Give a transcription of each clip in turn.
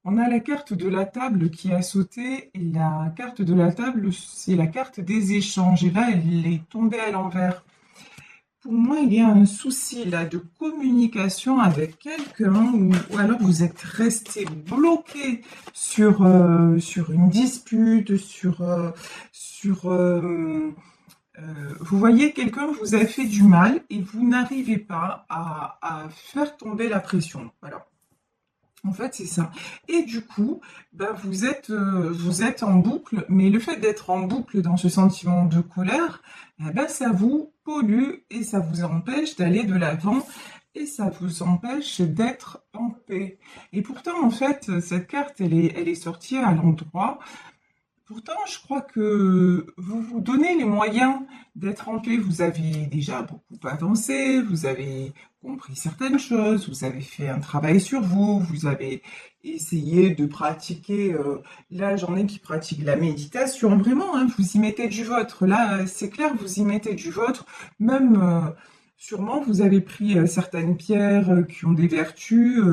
On a la carte de la table qui a sauté et la carte de la table, c'est la carte des échanges. Et là, elle est tombée à l'envers. Pour moi, il y a un souci là de communication avec quelqu'un ou alors vous êtes resté bloqué sur une dispute, vous voyez, quelqu'un vous a fait du mal et vous n'arrivez pas à faire tomber la pression. Voilà. En fait, c'est ça. Et du coup, bah, vous êtes en boucle, mais le fait d'être en boucle dans ce sentiment de colère, eh ben, ça vous pollue et ça vous empêche d'aller de l'avant et ça vous empêche d'être en paix. Et pourtant, en fait, cette carte, elle est sortie à l'endroit. Pourtant, je crois que vous vous donnez les moyens d'être en paix. Vous avez déjà beaucoup avancé, vous avez compris certaines choses, vous avez fait un travail sur vous, vous avez essayé de pratiquer. Là, j'en ai qui pratiquent la méditation, vraiment, hein, vous y mettez du vôtre. Là, c'est clair, vous y mettez du vôtre. Même, sûrement, vous avez pris certaines pierres qui ont des vertus.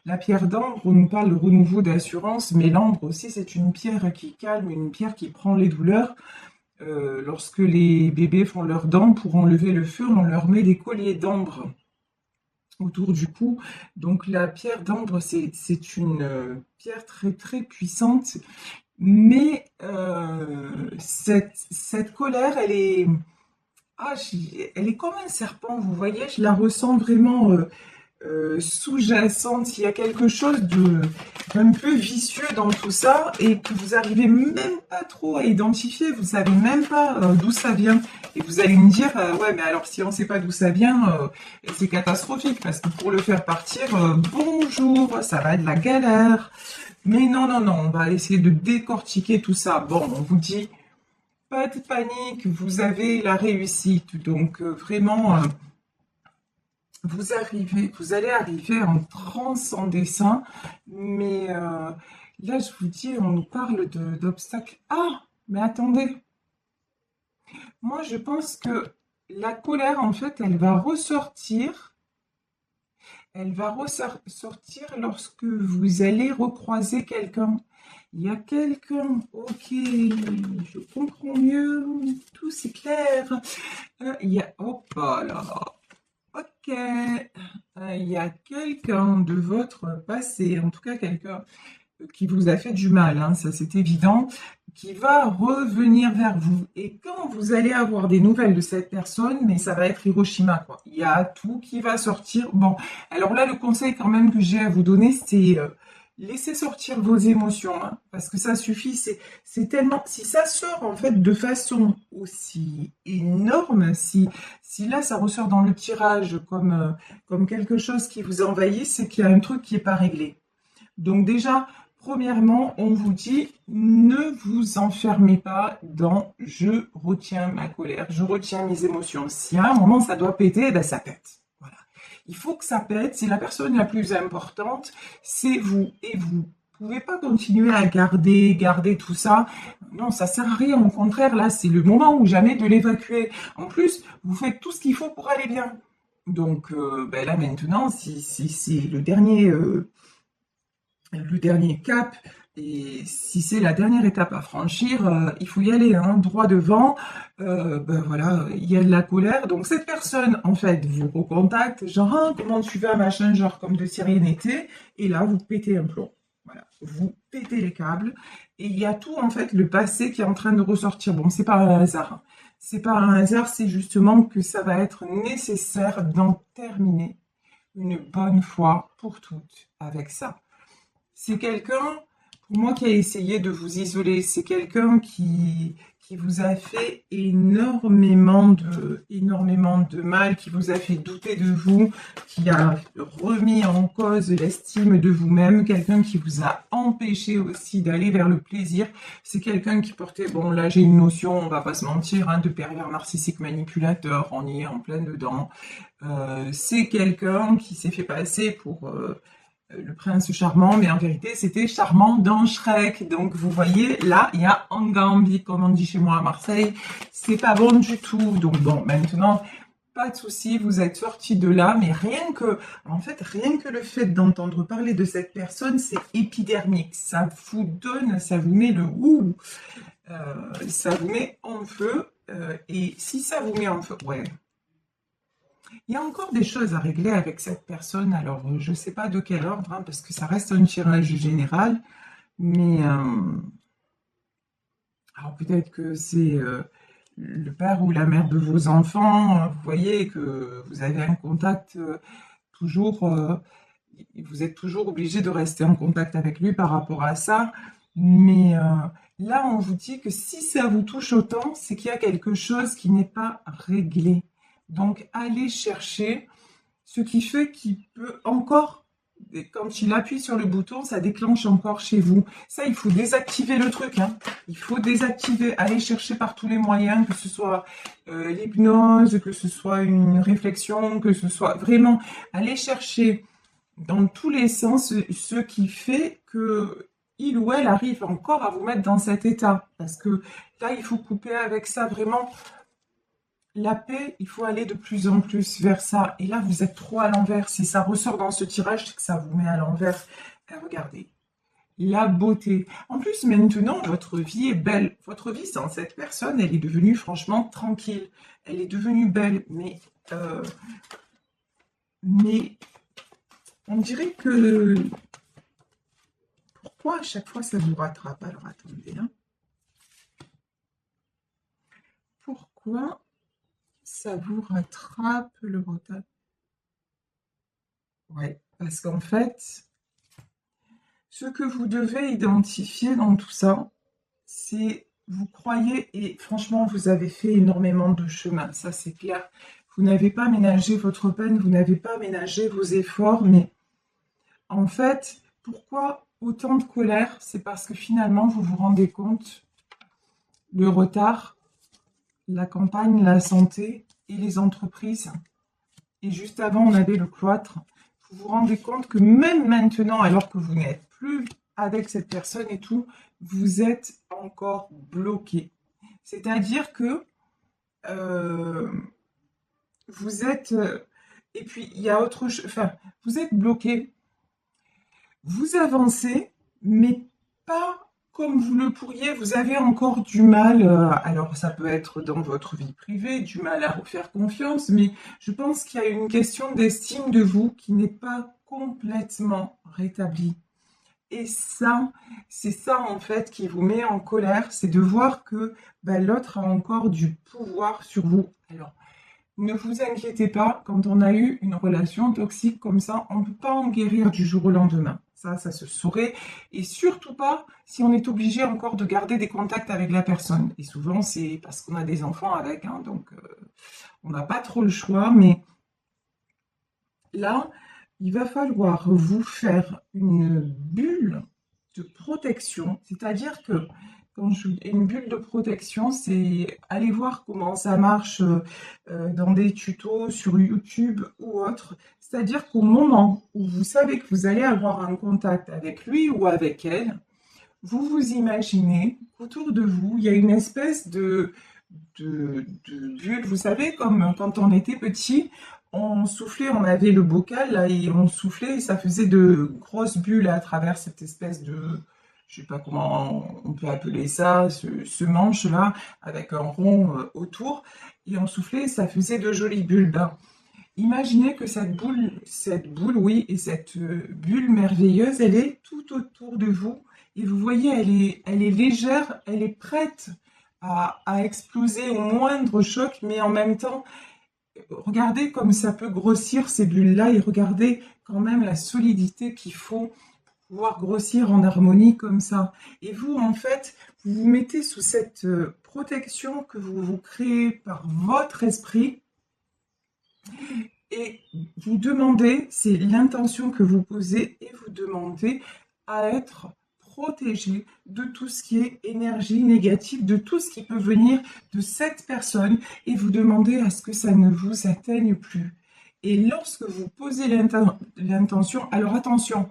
La pierre d'ambre, on nous parle de renouveau d'assurance, mais l'ambre aussi, c'est une pierre qui calme, une pierre qui prend les douleurs. Lorsque les bébés font leurs dents, pour enlever le feu, on leur met des colliers d'ambre autour du cou. Donc la pierre d'ambre, c'est une pierre très très puissante, mais cette colère, elle est comme un serpent, vous voyez, je la ressens vraiment sous-jacente. Il y a quelque chose d'un peu vicieux dans tout ça et que vous arrivez même pas trop à identifier, vous savez même pas d'où ça vient. Et vous allez me dire, ouais, mais alors si on sait pas d'où ça vient, c'est catastrophique parce que pour le faire partir, bonjour, ça va être la galère. Mais non, non, non, on va essayer de décortiquer tout ça. Bon, on vous dit, pas de panique, vous avez la réussite. Donc vraiment, vous allez arriver en transcender ça. Mais là, je vous dis, on nous parle d'obstacles. Ah, mais attendez, moi je pense que la colère, en fait, elle va ressortir. Elle va ressortir lorsque vous allez recroiser quelqu'un. Il y a quelqu'un, ok, je comprends mieux, tout c'est clair. Il y a, hop là, ok, il y a quelqu'un de votre passé, en tout cas quelqu'un qui vous a fait du mal, hein, ça c'est évident, qui va revenir vers vous. Et quand vous allez avoir des nouvelles de cette personne, mais ça va être Hiroshima, quoi. Il y a tout qui va sortir. Bon, alors là, le conseil quand même que j'ai à vous donner, c'est laissez sortir vos émotions, hein, parce que ça suffit. C'est tellement, si ça sort en fait de façon aussi énorme, si là ça ressort dans le tirage comme quelque chose qui vous envahit, c'est qu'il y a un truc qui n'est pas réglé. Donc déjà, premièrement, on vous dit, ne vous enfermez pas dans je retiens ma colère, je retiens mes émotions. Si à un moment ça doit péter, eh ben ça pète. Voilà. Il faut que ça pète, c'est la personne la plus importante, c'est vous. Et vous pouvez pas continuer à garder tout ça. Non, ça sert à rien. Au contraire, là, c'est le moment ou jamais de l'évacuer. En plus, vous faites tout ce qu'il faut pour aller bien. Donc ben là maintenant, si c'est le dernier cap, et si c'est la dernière étape à franchir, il faut y aller, hein, droit devant. Ben voilà, il y a de la colère. Donc cette personne, en fait, vous recontacte, genre, ah, comment tu vas, machin, genre comme de si rien n'était. Et là, vous pétez un plomb. Voilà, vous pétez les câbles. Et il y a tout, en fait, le passé qui est en train de ressortir. Bon, c'est pas un hasard, hein. C'est pas un hasard, c'est justement que ça va être nécessaire d'en terminer une bonne fois pour toutes avec ça. C'est quelqu'un, pour moi, qui a essayé de vous isoler. C'est quelqu'un qui vous a fait énormément de mal, qui vous a fait douter de vous, qui a remis en cause l'estime de vous-même, quelqu'un qui vous a empêché aussi d'aller vers le plaisir. C'est quelqu'un qui portait, bon là j'ai une notion, on va pas se mentir, hein, de pervers narcissique manipulateur, on y est en plein dedans. C'est quelqu'un qui s'est fait passer pour le prince charmant, mais en vérité, c'était charmant dans Shrek. Donc, vous voyez, là, il y a Angambi, comme on dit chez moi à Marseille. C'est pas bon du tout. Donc, bon, maintenant, pas de souci, vous êtes sorti de là, mais en fait, rien que le fait d'entendre parler de cette personne, c'est épidermique. Ça vous donne, ça vous met le ouh, ça vous met en feu. Et si ça vous met en feu, ouais. Il y a encore des choses à régler avec cette personne. Alors, je ne sais pas de quel ordre, hein, parce que ça reste un tirage général, mais alors peut-être que c'est le père ou la mère de vos enfants. Vous voyez que vous avez un contact toujours, vous êtes toujours obligé de rester en contact avec lui par rapport à ça. Mais là, on vous dit que si ça vous touche autant, c'est qu'il y a quelque chose qui n'est pas réglé. Donc, allez chercher ce qui fait qu'il peut encore, quand il appuie sur le bouton, ça déclenche encore chez vous. Ça, il faut désactiver le truc, hein. Il faut désactiver, aller chercher par tous les moyens, que ce soit l'hypnose, que ce soit une réflexion, que ce soit vraiment aller chercher dans tous les sens ce qui fait que il ou elle arrive encore à vous mettre dans cet état. Parce que là, il faut couper avec ça vraiment. La paix, il faut aller de plus en plus vers ça. Et là, vous êtes trop à l'envers. Si ça ressort dans ce tirage, c'est que ça vous met à l'envers. Regardez, la beauté. En plus, maintenant, votre vie est belle. Votre vie sans cette personne, elle est devenue franchement tranquille. Elle est devenue belle. Mais on dirait que... Pourquoi à chaque fois ça vous rattrape? Alors, attendez, hein. Pourquoi ça vous rattrape le retard? Ouais, parce qu'en fait, ce que vous devez identifier dans tout ça, c'est vous croyez, et franchement, vous avez fait énormément de chemin, ça c'est clair. Vous n'avez pas ménagé votre peine, vous n'avez pas ménagé vos efforts, mais en fait, pourquoi autant de colère? C'est parce que finalement, vous vous rendez compte, le retard, la campagne, la santé et les entreprises. Et juste avant, on avait le cloître. Vous vous rendez compte que même maintenant, alors que vous n'êtes plus avec cette personne et tout, vous êtes encore bloqué. C'est-à-dire que vous êtes... et puis, il y a autre chose... Enfin, vous êtes bloqué. Vous avancez, mais pas comme vous le pourriez. Vous avez encore du mal, alors ça peut être dans votre vie privée, du mal à vous faire confiance, mais je pense qu'il y a une question d'estime de vous qui n'est pas complètement rétablie. Et ça, c'est ça en fait qui vous met en colère, c'est de voir que l'autre a encore du pouvoir sur vous. Alors, ne vous inquiétez pas, quand on a eu une relation toxique comme ça, on ne peut pas en guérir du jour au lendemain. Ça se saurait. Et surtout pas si on est obligé encore de garder des contacts avec la personne. Et souvent, c'est parce qu'on a des enfants avec, hein, donc on n'a pas trop le choix. Mais là, il va falloir vous faire une bulle de protection. C'est-à-dire que quand je une bulle de protection, c'est aller voir comment ça marche dans des tutos sur YouTube ou autre. C'est-à-dire qu'au moment où vous savez que vous allez avoir un contact avec lui ou avec elle, vous vous imaginez qu'autour de vous, il y a une espèce de bulle. Vous savez, comme quand on était petit, on soufflait, on avait le bocal là, et on soufflait et ça faisait de grosses bulles à travers cette espèce de, je sais pas comment on peut appeler ça, ce manche-là, avec un rond autour, et on soufflait et ça faisait de jolies bulles. Ben, imaginez que cette boule, oui, et cette bulle merveilleuse, elle est tout autour de vous, et vous voyez, elle est légère, elle est prête à exploser au moindre choc, mais en même temps, regardez comme ça peut grossir ces bulles-là, et regardez quand même la solidité qu'il faut pouvoir grossir en harmonie comme ça. Et vous, en fait, vous vous mettez sous cette protection que vous vous créez par votre esprit et vous demandez, c'est l'intention que vous posez, et vous demandez à être protégé de tout ce qui est énergie négative, de tout ce qui peut venir de cette personne, et vous demandez à ce que ça ne vous atteigne plus. Et lorsque vous posez l'intention, alors attention,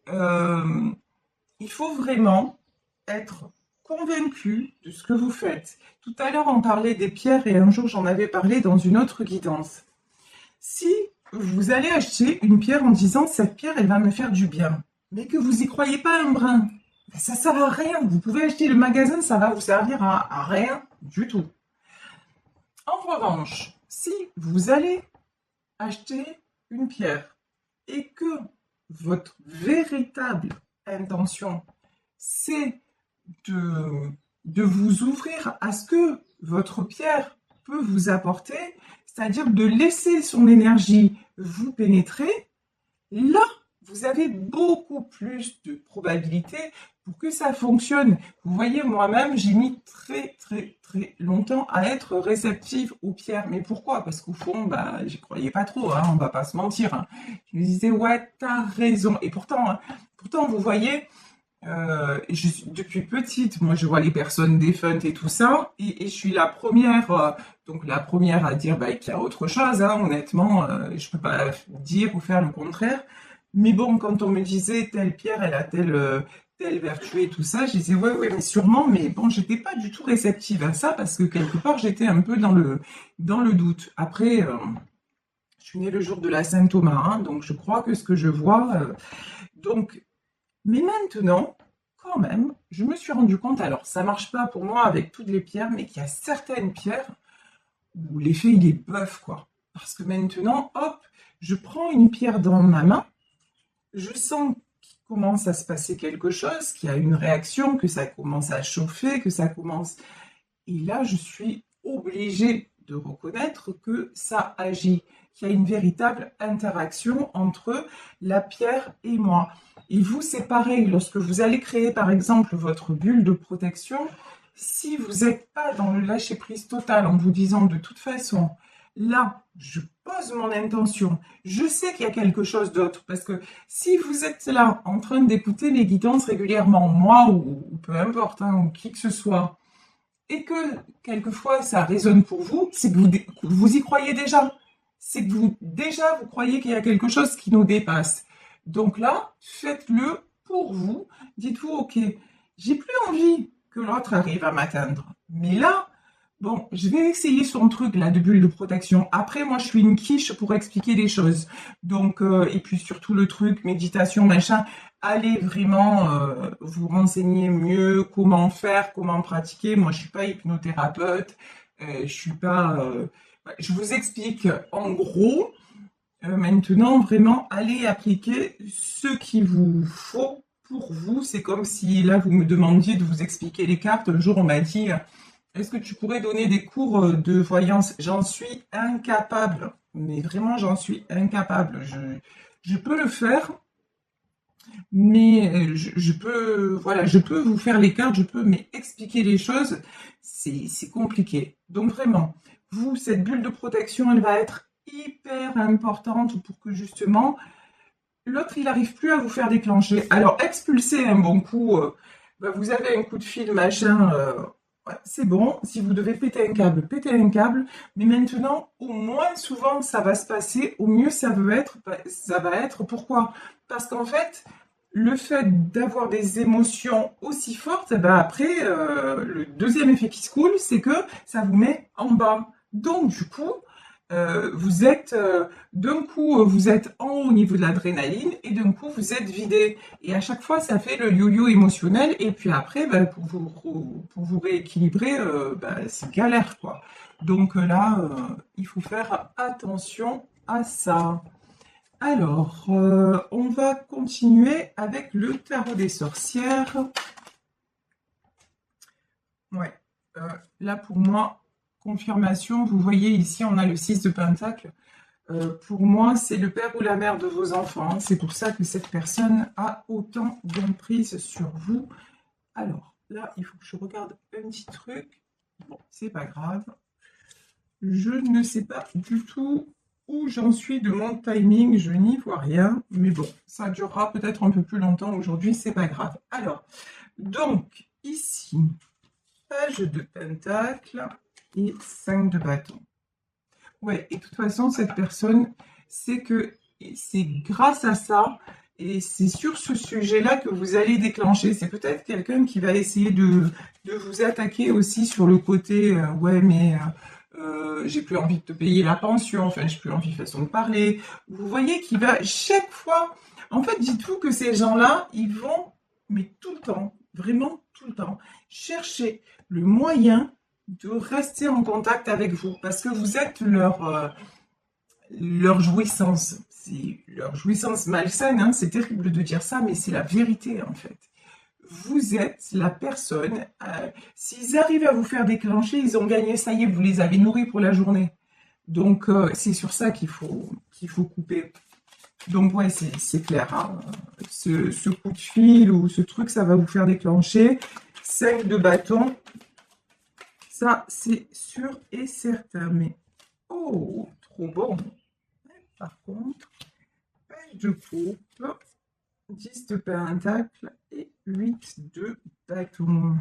il faut vraiment être convaincu de ce que vous faites. Tout à l'heure, on parlait des pierres et un jour, j'en avais parlé dans une autre guidance. Si vous allez acheter une pierre en disant cette pierre, elle va me faire du bien, mais que vous y croyez pas un brin, ben, ça sert à rien. Vous pouvez acheter le magasin, ça va vous servir à rien du tout. En revanche, si vous allez acheter une pierre et que votre véritable intention, c'est de, de vous ouvrir à ce que votre pierre peut vous apporter, c'est-à-dire de laisser son énergie vous pénétrer, là, vous avez beaucoup plus de probabilités pour que ça fonctionne. Vous voyez, moi-même, j'ai mis très, très, très longtemps à être réceptive aux pierres. Mais pourquoi? Parce qu'au fond, bah, j'y croyais pas trop, hein, on va pas se mentir, hein. Je me disais, ouais, t'as raison. Et pourtant, hein, pourtant, vous voyez, depuis petite, moi, je vois les personnes défuntes et tout ça, et je suis la première, donc la première à dire bah, qu'il y a autre chose, hein, honnêtement, je peux pas dire ou faire le contraire. Mais bon, quand on me disait telle pierre, elle a telle vertu et tout ça, je disais ouais, ouais, mais sûrement, mais bon, j'étais pas du tout réceptive à ça parce que quelque part, j'étais un peu dans le doute. Après, je suis née le jour de la Saint-Thomas, hein, donc je crois que ce que je vois, donc mais maintenant, quand même, je me suis rendu compte, alors ça marche pas pour moi avec toutes les pierres, mais qu'il y a certaines pierres où l'effet il est bœuf, quoi. Parce que maintenant, hop, je prends une pierre dans ma main, je sens qu'il commence à se passer quelque chose, qu'il y a une réaction, que ça commence à chauffer, que ça commence. Et là, je suis obligée de reconnaître que ça agit, qu'il y a une véritable interaction entre la pierre et moi. Et vous, c'est pareil, lorsque vous allez créer par exemple votre bulle de protection, si vous n'êtes pas dans le lâcher-prise total en vous disant de toute façon, là, je pose mon intention, je sais qu'il y a quelque chose d'autre, parce que si vous êtes là en train d'écouter les guidances régulièrement, moi ou peu importe, hein, ou qui que ce soit, et que quelquefois ça résonne pour vous, c'est que vous y croyez déjà. C'est que déjà vous croyez qu'il y a quelque chose qui nous dépasse. Donc là, faites-le pour vous. Dites-vous, ok, j'ai plus envie que l'autre arrive à m'atteindre. Mais là, bon, je vais essayer son truc là de bulle de protection. Après, moi, je suis une quiche pour expliquer les choses. Donc, et puis surtout le truc, méditation, machin, allez vraiment vous renseigner mieux comment faire, comment pratiquer. Moi, je suis pas hypnothérapeute, je suis pas. Je vous explique en gros. Maintenant, vraiment, allez appliquer ce qu'il vous faut pour vous. C'est comme si là, vous me demandiez de vous expliquer les cartes. Un jour, on m'a dit, est-ce que tu pourrais donner des cours de voyance? J'en suis incapable. Mais vraiment, j'en suis incapable. Je peux le faire, mais je peux, voilà, je peux vous faire les cartes, je peux, mais expliquer les choses, c'est compliqué. Donc vraiment, vous, cette bulle de protection, elle va être hyper importante pour que justement l'autre, il n'arrive plus à vous faire déclencher. Alors, expulser un bon coup, bah, vous avez un coup de fil, machin, ouais, c'est bon. Si vous devez péter un câble, pétez un câble. Mais maintenant, au moins souvent ça va se passer, au mieux ça va être, pourquoi? Parce qu'en fait, le fait d'avoir des émotions aussi fortes, bah après, le deuxième effet qui se coule, c'est que ça vous met en bas. Donc, du coup, vous êtes d'un coup vous êtes en haut au niveau de l'adrénaline et d'un coup vous êtes vidé et à chaque fois ça fait le yo-yo émotionnel et puis après bah, pour vous rééquilibrer bah, c'est galère quoi. Donc là il faut faire attention à ça. Alors on va continuer avec le tarot des sorcières. Ouais, là pour moi confirmation, vous voyez ici on a le 6 de Pentacle. Pour moi, c'est le père ou la mère de vos enfants. C'est pour ça que cette personne a autant d'emprise sur vous. Alors, là, il faut que je regarde un petit truc. Bon, c'est pas grave. Je ne sais pas du tout où j'en suis de mon timing. Je n'y vois rien. Mais bon, ça durera peut-être un peu plus longtemps aujourd'hui. C'est pas grave. Alors, donc, ici, page de Pentacle et 5 de bâton. Ouais, et de toute façon, cette personne, c'est que c'est grâce à ça, et c'est sur ce sujet-là que vous allez déclencher. C'est peut-être quelqu'un qui va essayer de vous attaquer aussi sur le côté, ouais, mais j'ai plus envie de te payer la pension, enfin, j'ai plus envie de façon de parler. Vous voyez qu'il va chaque fois, en fait, dites-vous que ces gens-là, ils vont, mais tout le temps, vraiment tout le temps, chercher le moyen de rester en contact avec vous parce que vous êtes leur jouissance. C'est leur jouissance malsaine, hein, c'est terrible de dire ça, mais c'est la vérité en fait. Vous êtes la personne, s'ils arrivent à vous faire déclencher, ils ont gagné, ça y est, vous les avez nourris pour la journée. Donc c'est sur ça qu'il faut couper. Donc ouais, c'est clair, hein. Ce coup de fil ou ce truc, ça va vous faire déclencher. 5 de bâton, ça c'est sûr et certain. Mais oh, trop bon. Par contre, page de coupe, 10 de pentacle et 8 de bâton.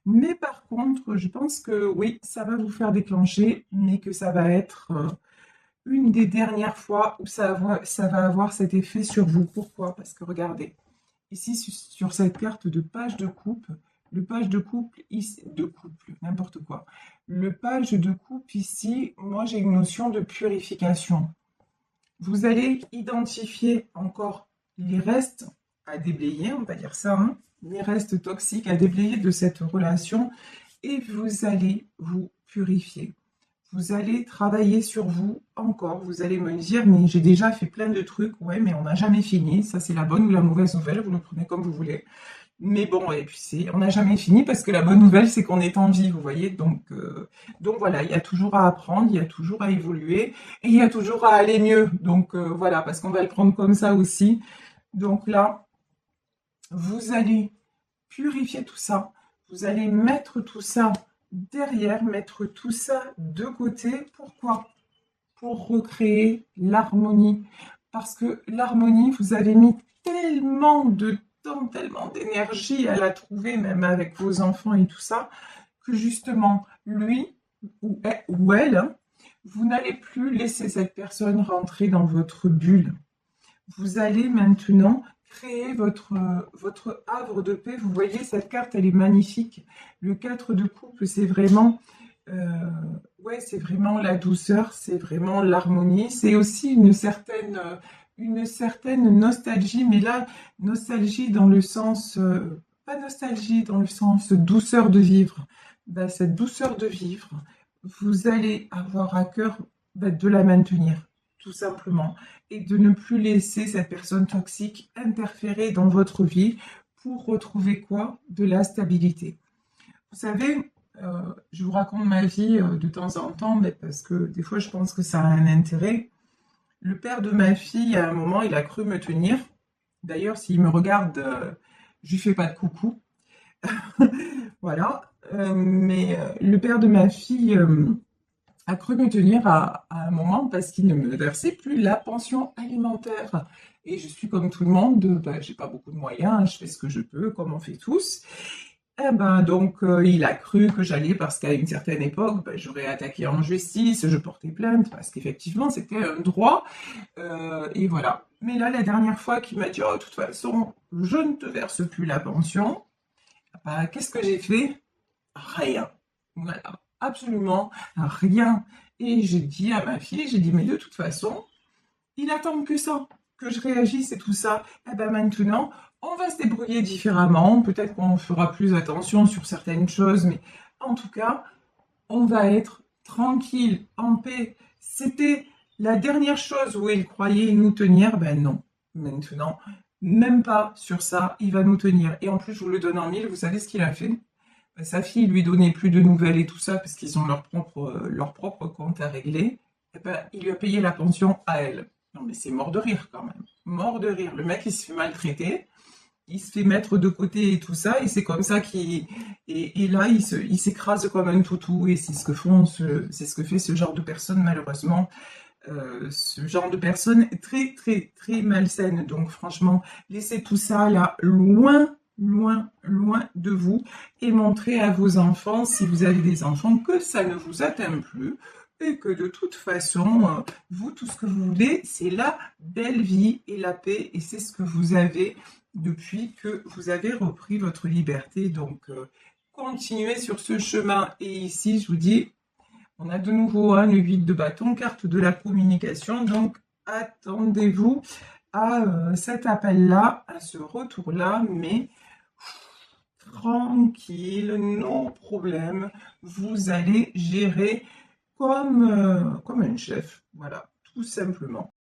Mais par contre, je pense que oui, ça va vous faire déclencher, mais que ça va être une des dernières fois où ça va avoir cet effet sur vous. Pourquoi? Parce que regardez, ici sur cette carte de page de coupe, le page de couple, ici, de couple, n'importe quoi. Le page de coupe ici, moi j'ai une notion de purification. Vous allez identifier encore les restes à déblayer, on va dire ça, hein, les restes toxiques à déblayer de cette relation et vous allez vous purifier. Vous allez travailler sur vous encore. Vous allez me dire, mais j'ai déjà fait plein de trucs. Ouais, mais on n'a jamais fini. Ça, c'est la bonne ou la mauvaise nouvelle. Vous le prenez comme vous voulez. Mais bon, et puis on n'a jamais fini parce que la bonne nouvelle, c'est qu'on est en vie, vous voyez. Donc voilà, il y a toujours à apprendre, il y a toujours à évoluer et il y a toujours à aller mieux. Donc voilà, parce qu'on va le prendre comme ça aussi. Donc là, vous allez purifier tout ça. Vous allez mettre tout ça derrière, mettre tout ça de côté. Pourquoi? Pour recréer l'harmonie. Parce que l'harmonie, vous avez mis tellement de temps, tellement d'énergie à la trouver, même avec vos enfants et tout ça, que justement, lui ou elle, hein, vous n'allez plus laisser cette personne rentrer dans votre bulle. Vous allez maintenant créer votre havre de paix. Vous voyez, cette carte, elle est magnifique. Le 4 de coupe, c'est vraiment, ouais, c'est vraiment la douceur, c'est vraiment l'harmonie. C'est aussi une certaine nostalgie, mais là, nostalgie dans le sens, pas nostalgie dans le sens douceur de vivre. Ben, cette douceur de vivre, vous allez avoir à cœur de la maintenir, tout simplement, et de ne plus laisser cette personne toxique interférer dans votre vie pour retrouver quoi? De la stabilité. Vous savez, je vous raconte ma vie de temps en temps, mais parce que des fois je pense que ça a un intérêt. Le père de ma fille, à un moment, il a cru me tenir. D'ailleurs, s'il me regarde, je lui fais pas de coucou. Voilà. Mais le père de ma fille a cru me tenir à un moment parce qu'il ne me versait plus la pension alimentaire. Et je suis comme tout le monde, ben, j'ai pas beaucoup de moyens, je fais ce que je peux, comme on fait tous. Eh ben, donc, il a cru que j'allais, parce qu'à une certaine époque, ben, j'aurais attaqué en justice, je portais plainte, parce qu'effectivement, c'était un droit. Et voilà. Mais là, la dernière fois qu'il m'a dit, oh, de toute façon, je ne te verse plus la pension, ben, qu'est-ce que j'ai fait? Rien. Voilà. Absolument rien. Et j'ai dit à ma fille, j'ai dit, mais de toute façon, il attend que ça, que je réagisse et tout ça. Eh ben maintenant, on va se débrouiller différemment. Peut-être qu'on fera plus attention sur certaines choses, mais en tout cas, on va être tranquille, en paix. C'était la dernière chose où il croyait nous tenir. Ben non, maintenant, même pas sur ça, il va nous tenir. Et en plus, je vous le donne en mille, vous savez ce qu'il a fait? Ben, sa fille lui donnait plus de nouvelles et tout ça, parce qu'ils ont leur propre compte à régler. Eh ben, il lui a payé la pension à elle. Non mais c'est mort de rire quand même. Mort de rire. Le mec, il se fait maltraiter, il se fait mettre de côté et tout ça, et c'est comme ça qu'il... Et là, il s'écrase comme un toutou, et c'est ce que fait ce genre de personnes, malheureusement. Ce genre de personnes très, très, très malsaines. Donc franchement, laissez tout ça là, loin, loin, loin de vous, et montrez à vos enfants, si vous avez des enfants, que ça ne vous atteint plus, et que de toute façon, vous, tout ce que vous voulez, c'est la belle vie et la paix, et c'est ce que vous avez depuis que vous avez repris votre liberté. Donc, continuez sur ce chemin. Et ici, je vous dis, On a de nouveau le 8 de bâton, carte de la communication. Donc, attendez-vous à cet appel-là, à ce retour-là, mais tranquille, non problème. Vous allez gérer comme un chef. Voilà, tout simplement.